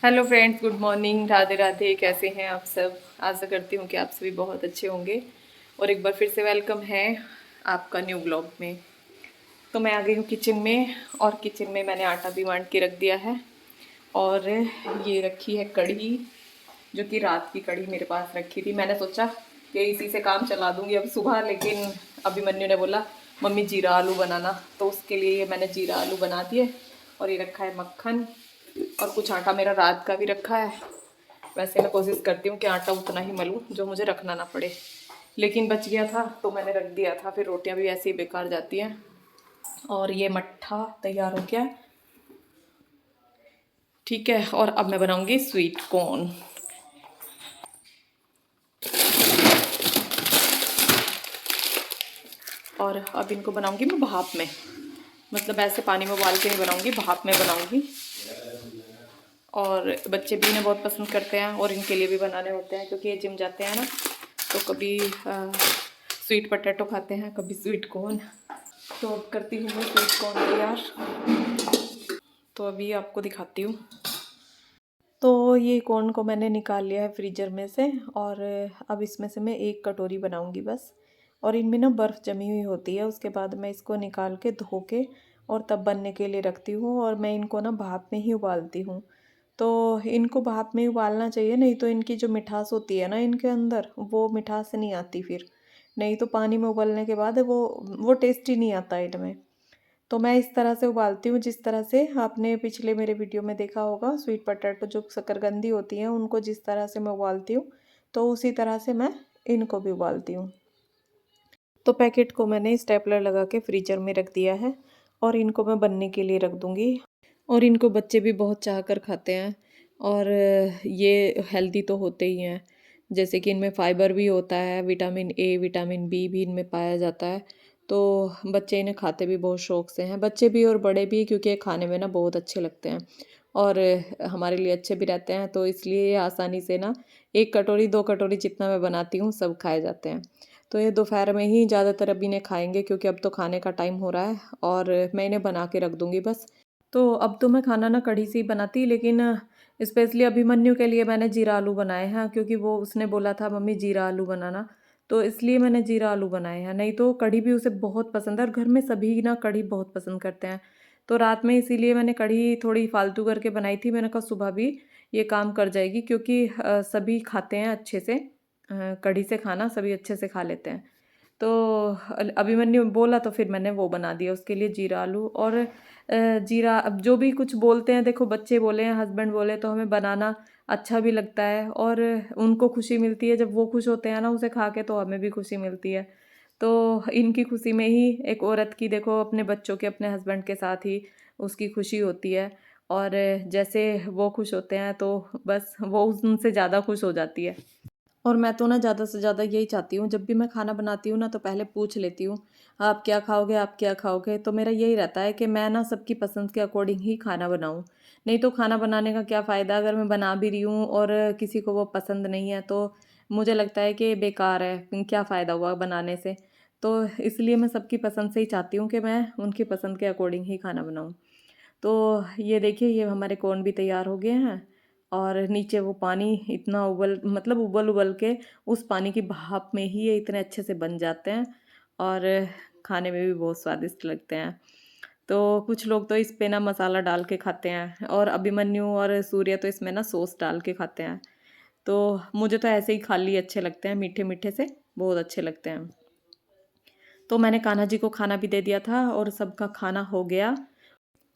Hello friends, good morning, Radhe Radhe. कैसे हैं आप सब? आशा करती हूँ कि आप सभी बहुत अच्छे होंगे। और एक बार फिर से वेलकम है आपका न्यू ब्लॉग में। तो मैं आ गई हूँ किचन में, और किचन में मैंने आटा भी बांट के रख दिया है। और ये रखी है कढ़ी, जो कि रात की कढ़ी मेरे पास रखी थी। मैंने सोचा कि इसी से काम चला दूंगी अब सुबह, लेकिन अभिमन्यु ने बोला मम्मी जीरा आलू बनाना, तो उसके लिए ये मैंने जीरा आलू बना दिए। और ये रखा है मक्खन, और कुछ आटा मेरा रात का भी रखा है। वैसे मैं कोशिश करती हूँ कि आटा उतना ही मलूँ जो मुझे रखना ना पड़े, लेकिन बच गया था तो मैंने रख दिया था। फिर रोटियां भी ऐसे ही बेकार जाती हैं। और ये मट्ठा तैयार हो गया, ठीक है। और अब मैं बनाऊंगी स्वीट कॉर्न। और अब इनको बनाऊंगी मैं भाप में, मतलब ऐसे पानी में उबाल के नहीं बनाऊंगी, भाप में बनाऊंगी। और बच्चे भी इन्हें बहुत पसंद करते हैं, और इनके लिए भी बनाने होते हैं क्योंकि ये जिम जाते हैं ना। तो कभी स्वीट पोटैटो खाते हैं, कभी स्वीट कॉर्न। तो अब करती हूँ मैं स्वीट कॉर्न तैयार। तो अभी आपको दिखाती हूँ। तो ये कॉर्न को मैंने निकाल लिया है फ्रीजर में से, और अब इसमें से मैं एक कटोरी बनाऊंगी बस। और इनमें ना बर्फ़ जमी हुई होती है, उसके बाद मैं इसको निकाल के धो के और तब बनने के लिए रखती हूँ। और मैं इनको ना भाप में ही उबालती हूँ। तो इनको भाप में ही उबालना चाहिए, नहीं तो इनकी जो मिठास होती है ना इनके अंदर, वो मिठास नहीं आती फिर। नहीं तो पानी में उबलने के बाद वो टेस्ट ही नहीं आता इनमें। तो मैं इस तरह से उबालती हूँ, जिस तरह से आपने पिछले मेरे वीडियो में देखा होगा। स्वीट पोटैटो जो शकरकंदी होती हैं उनको जिस तरह से मैं उबालती हूँ, तो उसी तरह से मैं इनको भी उबालती हूँ। तो पैकेट को मैंने स्टेपलर लगा के फ्रीजर में रख दिया है, और इनको मैं बनने के लिए रख दूँगी। और इनको बच्चे भी बहुत चाह कर खाते हैं। और ये हेल्दी तो होते ही हैं, जैसे कि इनमें फाइबर भी होता है, विटामिन ए विटामिन बी भी इनमें पाया जाता है। तो बच्चे इन्हें खाते भी बहुत शौक से हैं, बच्चे भी और बड़े भी, क्योंकि ये खाने में ना बहुत अच्छे लगते हैं। और हमारे लिए अच्छे भी रहते हैं, तो इसलिए ये आसानी से ना एक कटोरी दो कटोरी जितना मैं बनाती हूँ सब खाए जाते हैं। तो ये दोपहर में ही ज़्यादातर अब इन्हें खाएंगे, क्योंकि अब तो खाने का टाइम हो रहा है। और मैं इन्हें बना के रख दूँगी बस। तो अब तो मैं खाना ना कढ़ी से ही बनाती, लेकिन स्पेशली अभिमन्यु के लिए मैंने जीरा आलू बनाए हैं, क्योंकि वो उसने बोला था मम्मी जीरा आलू बनाना। तो इसलिए मैंने जीरा आलू बनाए हैं, नहीं तो कढ़ी भी उसे बहुत पसंद है, और घर में सभी ना कढ़ी बहुत पसंद करते हैं। तो रात में इसीलिए मैंने कढ़ी थोड़ी फालतू करके बनाई थी। मैंने कहा सुबह भी ये काम कर जाएगी, क्योंकि सभी खाते हैं अच्छे से। कढ़ी से खाना सभी अच्छे से खा लेते हैं। तो अभिमन्यु बोला तो फिर मैंने वो बना दिया उसके लिए जीरा आलू। और जीरा, अब जो भी कुछ बोलते हैं, देखो बच्चे बोले हैं, हस्बैंड बोले, तो हमें बनाना अच्छा भी लगता है। और उनको खुशी मिलती है जब वो खुश होते हैं ना उसे खा के, तो हमें भी खुशी मिलती है। तो इनकी खुशी में ही एक औरत की, देखो अपने बच्चों के, अपने हस्बैंड के साथ ही उसकी खुशी होती है। और जैसे वो खुश होते हैं तो बस वो उनसे ज़्यादा खुश हो जाती है। और मैं तो ना ज़्यादा से ज़्यादा यही चाहती हूँ, जब भी मैं खाना बनाती हूँ ना तो पहले पूछ लेती हूँ आप क्या खाओगे, आप क्या खाओगे। तो मेरा यही रहता है कि मैं ना सबकी पसंद के अकॉर्डिंग ही खाना बनाऊँ। नहीं तो खाना बनाने का क्या फ़ायदा, अगर मैं बना भी रही हूँ और किसी को वो पसंद नहीं है, तो मुझे लगता है कि बेकार है, क्या फ़ायदा हुआ बनाने से। तो इसलिए मैं सबकी पसंद से ही चाहती हूँ कि मैं उनकी पसंद के अकॉर्डिंग ही खाना बनाऊँ। तो ये देखिए, ये हमारे कॉर्न भी तैयार हो गए हैं। और नीचे वो पानी इतना उबल, मतलब उबल उबल के उस पानी की भाप में ही ये इतने अच्छे से बन जाते हैं। और खाने में भी बहुत स्वादिष्ट लगते हैं। तो कुछ लोग तो इस पे ना मसाला डाल के खाते हैं, और अभिमन्यु और सूर्य तो इसमें ना सॉस डाल के खाते हैं। तो मुझे तो ऐसे ही खाली अच्छे लगते हैं, मीठे मीठे से बहुत अच्छे लगते हैं। तो मैंने कान्हा जी को खाना भी दे दिया था, और सबका खाना हो गया।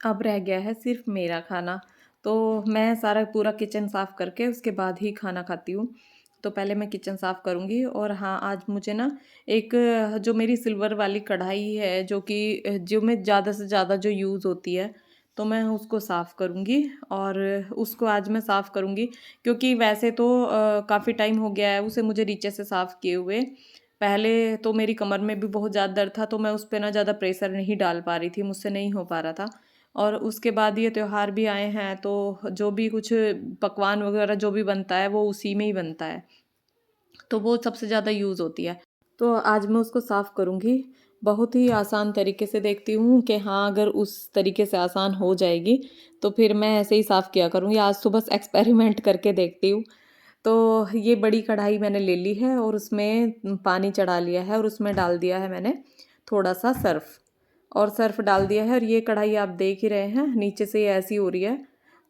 अब रह गया है सिर्फ मेरा खाना। तो मैं सारा पूरा किचन साफ़ करके उसके बाद ही खाना खाती हूँ। तो पहले मैं किचन साफ़ करूँगी। और हाँ, आज मुझे ना एक जो मेरी सिल्वर वाली कढ़ाई है, जो कि जो मैं ज़्यादा से ज़्यादा जो यूज़ होती है, तो मैं उसको साफ़ करूँगी। और उसको आज मैं साफ़ करूँगी, क्योंकि वैसे तो काफ़ी टाइम हो गया है उसे मुझे नीचे से साफ़ किए हुए। पहले तो मेरी कमर में भी बहुत ज़्यादा दर्द था, तो मैं उस पे ना ज़्यादा प्रेशर नहीं डाल पा रही थी, मुझसे नहीं हो पा रहा था। और उसके बाद ये त्योहार भी आए हैं, तो जो भी कुछ पकवान वगैरह जो भी बनता है वो उसी में ही बनता है, तो वो सबसे ज़्यादा यूज़ होती है। तो आज मैं उसको साफ़ करूँगी। बहुत ही आसान तरीके से देखती हूँ कि हाँ, अगर उस तरीके से आसान हो जाएगी तो फिर मैं ऐसे ही साफ़ किया करूँगी। आज तो बस एक्सपेरिमेंट करके देखती हूँ। तो ये बड़ी कढ़ाई मैंने ले ली है और उसमें पानी चढ़ा लिया है और उसमें डाल दिया है मैंने थोड़ा-सा सर्फ़, और सर्फ़ डाल दिया है। और ये कढ़ाई आप देख ही रहे हैं, नीचे से ये ऐसी हो रही है।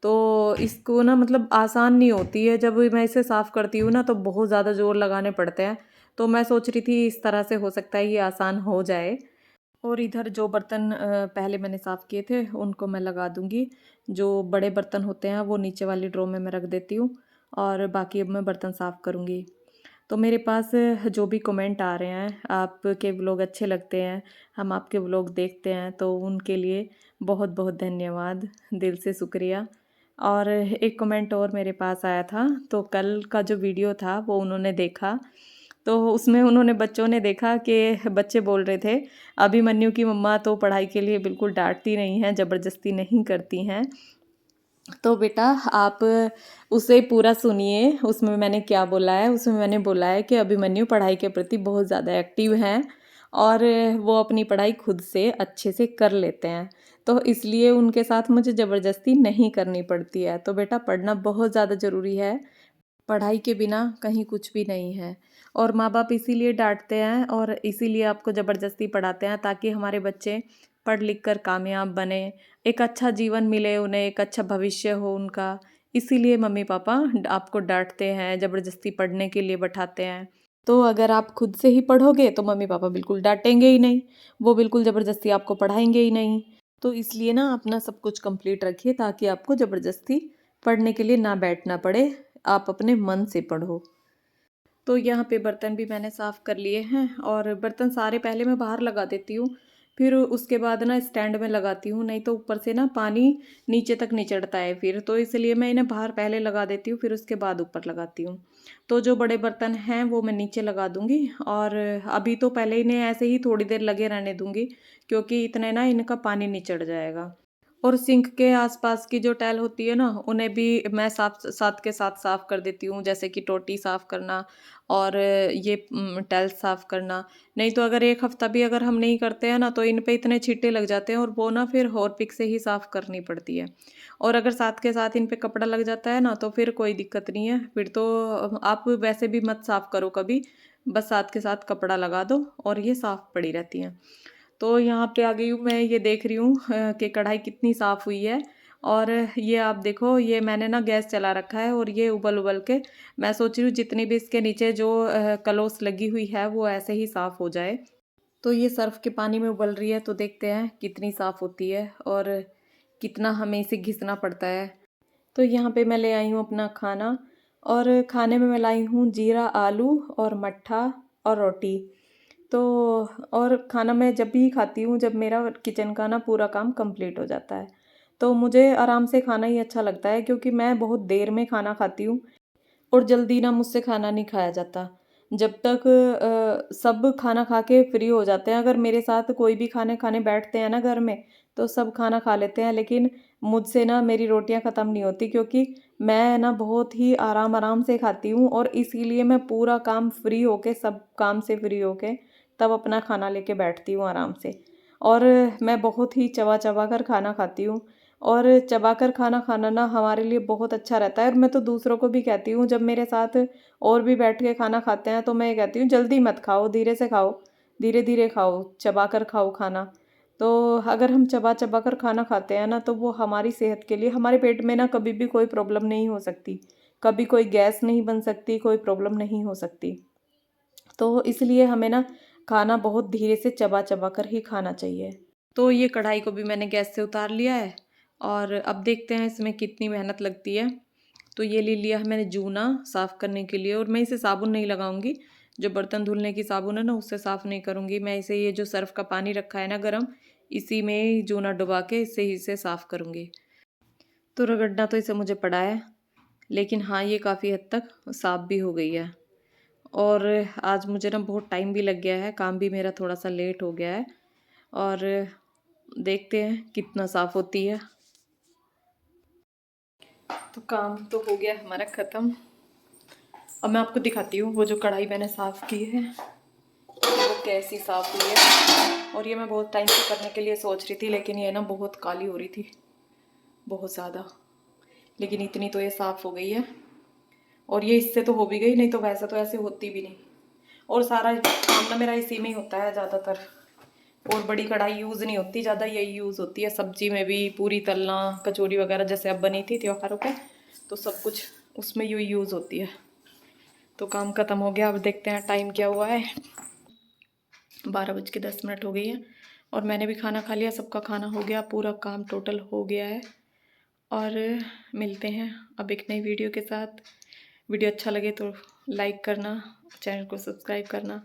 तो इसको ना मतलब आसान नहीं होती है, जब मैं इसे साफ़ करती हूँ ना तो बहुत ज़्यादा ज़ोर लगाने पड़ते हैं। तो मैं सोच रही थी इस तरह से हो सकता है ये आसान हो जाए। और इधर जो बर्तन पहले मैंने साफ़ किए थे उनको मैं लगा दूँगी। जो बड़े बर्तन होते हैं वो नीचे वाली ड्रॉ में मैं रख देती हूँ और बाकी अब मैं बर्तन साफ़ करूँगी। तो मेरे पास जो भी कमेंट आ रहे हैं, आपके व्लॉग अच्छे लगते हैं, हम आपके व्लॉग देखते हैं, तो उनके लिए बहुत बहुत धन्यवाद, दिल से शुक्रिया। और एक कमेंट और मेरे पास आया था, तो कल का जो वीडियो था वो उन्होंने देखा। तो उसमें उन्होंने बच्चों ने देखा कि बच्चे बोल रहे थे, अभिमन्यु की मम्मा तो पढ़ाई के लिए बिल्कुल डांटती नहीं हैं, ज़बरदस्ती नहीं करती हैं। तो बेटा आप उसे पूरा सुनिए, उसमें मैंने क्या बोला है। उसमें मैंने बोला है कि अभिमन्यु पढ़ाई के प्रति बहुत ज़्यादा एक्टिव हैं और वो अपनी पढ़ाई खुद से अच्छे से कर लेते हैं, तो इसलिए उनके साथ मुझे ज़बरदस्ती नहीं करनी पड़ती है। तो बेटा पढ़ना बहुत ज़्यादा ज़रूरी है, पढ़ाई के बिना कहीं कुछ भी नहीं है। और माँ-बाप इसीलिए डाँटते हैं और इसीलिए आपको ज़बरदस्ती पढ़ाते हैं ताकि हमारे बच्चे पढ़ लिख कर कामयाब बने, एक अच्छा जीवन मिले उन्हें, एक अच्छा भविष्य हो उनका। इसीलिए मम्मी-पापा आपको डाँटते हैं, ज़बरदस्ती पढ़ने के लिए बैठाते हैं। तो अगर आप खुद से ही पढ़ोगे तो मम्मी-पापा बिल्कुल डाँटेंगे ही नहीं, वो बिल्कुल ज़बरदस्ती आपको पढ़ाएँगे ही नहीं। तो इसलिए ना अपना सब कुछ कंप्लीट रखिए ताकि आपको ज़बरदस्ती पढ़ने के लिए ना बैठना पड़े, आप अपने मन से पढ़ो। तो यहाँ पे बर्तन भी मैंने साफ़ कर लिए हैं और बर्तन सारे पहले मैं बाहर लगा देती हूँ, फिर उसके बाद ना स्टैंड में लगाती हूँ, नहीं तो ऊपर से ना पानी नीचे तक नहीं चढ़ता है फिर, तो इसलिए मैं इन्हें बाहर पहले लगा देती हूँ, फिर उसके बाद ऊपर लगाती हूँ। तो जो बड़े बर्तन हैं वो मैं नीचे लगा दूँगी और अभी तो पहले इन्हें ऐसे ही थोड़ी देर लगे रहने दूँगी, क्योंकि इतने ना इनका पानी नहीं चढ़ जाएगा। और सिंक के आसपास की जो टाइल होती है ना, उन्हें भी मैं साथ साथ के साथ साफ़ कर देती हूँ, जैसे कि टोटी साफ़ करना और ये टाइल्स साफ़ करना। नहीं तो अगर 1 हफ़्ता भी अगर हम नहीं करते हैं ना, तो इन पे इतने छींटे लग जाते हैं और वो ना फिर हार्पिक से ही साफ़ करनी पड़ती है। और अगर साथ के साथ इन पे कपड़ा लग जाता है ना, तो फिर कोई दिक्कत नहीं है, फिर तो आप वैसे भी मत साफ़ करो कभी, बस साथ के साथ कपड़ा लगा दो और ये साफ़ पड़ी रहती हैं। तो यहाँ पे आ गई हूँ मैं, ये देख रही हूँ कि कढ़ाई कितनी साफ़ हुई है। और ये आप देखो, ये मैंने ना गैस चला रखा है और ये उबल-उबल के, मैं सोच रही हूँ जितनी भी इसके नीचे जो कलोस लगी हुई है वो ऐसे ही साफ़ हो जाए। तो ये सर्फ़ के पानी में उबल रही है, तो देखते हैं कितनी साफ़ होती है और कितना हमें इसे घिसना पड़ता है। तो यहाँ पे मैं ले आई हूँ अपना खाना और खाने में मैं लाई हूँ जीरा आलू और मट्ठा और रोटी। तो और खाना मैं जब भी खाती हूँ जब मेरा किचन का ना पूरा काम कंप्लीट हो जाता है। तो मुझे आराम से खाना ही अच्छा लगता है, क्योंकि मैं बहुत देर में खाना खाती हूँ और जल्दी ना मुझसे खाना नहीं खाया जाता। जब तक सब खाना खा के फ्री हो जाते हैं, अगर मेरे साथ कोई भी खाने खाने बैठते हैं ना घर में, तो सब खाना खा लेते हैं, लेकिन मुझसे ना मेरी रोटियां ख़त्म नहीं होती, क्योंकि मैं ना बहुत ही आराम आराम से खाती हूँ और इसीलिए मैं पूरा काम फ्री होके, सब काम से फ्री होके तब अपना खाना लेके बैठती हूँ आराम से। और मैं बहुत ही चबा चबा कर खाना खाती हूँ और चबाकर खाना खाना ना हमारे लिए बहुत अच्छा रहता है। और मैं तो दूसरों को भी कहती हूँ, जब मेरे साथ और भी बैठ के खाना खाते हैं तो मैं ये कहती हूँ, जल्दी मत खाओ, धीरे से खाओ, धीरे धीरे खाओ, चबा कर खाओ खाना। तो अगर हम चबा चबा कर खाना खाते हैं ना, तो वो हमारी सेहत के लिए, हमारे पेट में ना कभी भी कोई प्रॉब्लम नहीं हो सकती, कभी कोई गैस नहीं बन सकती, कोई प्रॉब्लम नहीं हो सकती। तो इसलिए हमें ना खाना बहुत धीरे से चबा चबा कर ही खाना चाहिए। तो ये कढ़ाई को भी मैंने गैस से उतार लिया है और अब देखते हैं इसमें कितनी मेहनत लगती है। तो ये ले लिया है मैंने जूना साफ़ करने के लिए, और मैं इसे साबुन नहीं लगाऊंगी, जो बर्तन धुलने की साबुन है ना उससे साफ़ नहीं करूंगी मैं इसे। ये जो सर्फ़ का पानी रखा है ना गरम, इसी में ही जूना डुबा के इससे ही इसे साफ़ करूंगी। तो रगड़ना तो इसे मुझे पड़ा है, लेकिन हाँ ये काफ़ी हद तक साफ़ भी हो गई है। और आज मुझे ना बहुत टाइम भी लग गया है, काम भी मेरा थोड़ा सा लेट हो गया है और देखते हैं कितना साफ़ होती है। तो काम तो हो गया हमारा ख़त्म। अब मैं आपको दिखाती हूँ वो जो कढ़ाई मैंने साफ़ की है। वो कैसी साफ़ हुई है। और ये मैं बहुत टाइम से करने के लिए सोच रही थी, लेकिन ये ना बहुत काली हो रही थी, बहुत ज़्यादा। लेकिन इतनी तो ये साफ़ हो गई है, और ये इससे तो हो भी गई, नहीं तो वैसे तो ऐसे होती भी नहीं। और सारा काम ना मेरा इसी में ही होता है ज़्यादातर, और बड़ी कढ़ाई यूज़ नहीं होती ज़्यादा, यही यूज़ होती है सब्जी में भी, पूरी तलना, कचौरी वगैरह जैसे अब बनी थी त्योहारों पे, तो सब कुछ उसमें यही यूज़ होती है। तो काम ख़त्म हो गया। अब देखते हैं टाइम क्या हुआ है, 12:10 हो गई है, और मैंने भी खाना खा लिया, सबका खाना हो गया, पूरा काम टोटल हो गया है। और मिलते हैं अब एक नई वीडियो के साथ। वीडियो अच्छा लगे तो लाइक करना, चैनल को सब्सक्राइब करना।